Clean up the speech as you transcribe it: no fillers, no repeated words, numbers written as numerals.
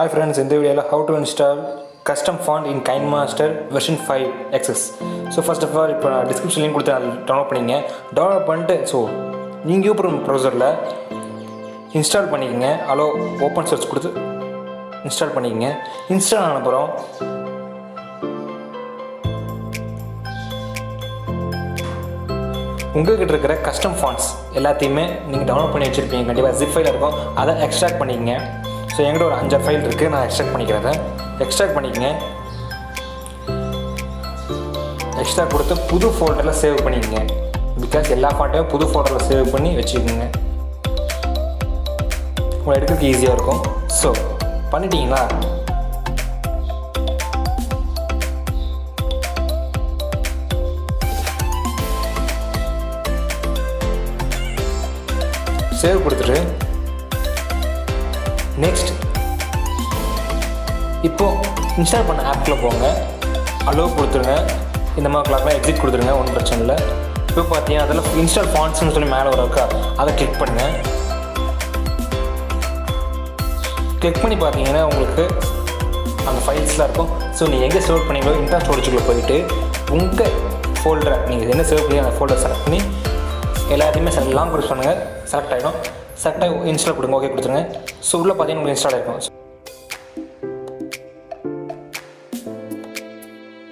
Hi friends, in this video how to install custom font in Kinemaster version 5 XS. So first of all, இப்போ description link கொடுத்து download பண்ணிங்க. Download பண்ணிட்டு நீங்கள் use பண்ணுற ப்ரௌசரில் install பண்ணிக்கங்க. அலோ ஓப்பன் சோர்ஸ் கொடுத்து இன்ஸ்டால் பண்ணிக்கங்க. இன்ஸ்டால் ஆன அப்புறம் உங்கள்கிட்ட இருக்கிற கஸ்டம் ஃபாண்ட்ஸ் எல்லாத்தையுமே நீங்கள் டவுன்லோட் பண்ணி வச்சுருப்பீங்க. கண்டிப்பாக ஜிப் ஃபைல் இருக்கும், அதை எக்ஸ்ட்ராக்ட் பண்ணிக்கங்க. ஸோ என்கிட்ட ஒரு 5 ஃபைல் இருக்குது, நான் எக்ஸ்ட்ராக்ட் பண்ணிக்கிறேன். எக்ஸ்ட்ராக்ட் பண்ணிக்கங்க. எக்ஸ்ட்ராக்ட் கொடுத்து புது ஃபோல்டரில் சேவ் பண்ணிக்கங்க. பிகாஸ் எல்லா ஃபாண்ட்டையும் புது ஃபோல்டரில் சேவ் பண்ணி வச்சுக்கோங்க, உங்களை எடுக்கிறதுக்கு ஈஸியாக இருக்கும். ஸோ பண்ணிட்டீங்களா? சேவ் கொடுத்துட்டு நெக்ஸ்ட் இப்போது இன்ஸ்டால் பண்ண ஆப்பில் போங்க, அலோ கொடுத்துருங்க. இந்த மாதிரி கிளாக்லாம் எக்ஸிட் கொடுத்துருங்க, ஒன்றும் பிரச்சனை இல்லை. இப்போ பார்த்தீங்கன்னா அதில் இன்ஸ்டால் ஃபாண்ட்ஸ்னு சொல்லி மேலே ஒரு இருக்கா, அதை கிளிக் பண்ணுங்கள். கிளிக் பண்ணி பார்த்தீங்கன்னா உங்களுக்கு அந்த ஃபைல்ஸ்லாம் இருக்கும். ஸோ நீங்கள் எங்கே சேவ் பண்ணீங்களோ இன்டர்னல் ஸ்டோரேஜுக்குள்ளே போயிட்டு உங்கள் ஃபோல்டரை நீங்கள் என்ன சேவ் பண்ணி அந்த ஃபோல்டரை செலக்ட் பண்ணி எல்லாத்தையுமே லாங் ப்ரெஸ் பண்ணுங்கள், செலக்ட் ஆகிடும். செலக்ட் ஆகி இன்ஸ்டால் கொடுங்க, ஓகே கொடுத்துருங்க. ஸோ உள்ளே பார்த்தீங்கன்னா உங்களுக்கு இன்ஸ்டால் ஆகிருக்கும்.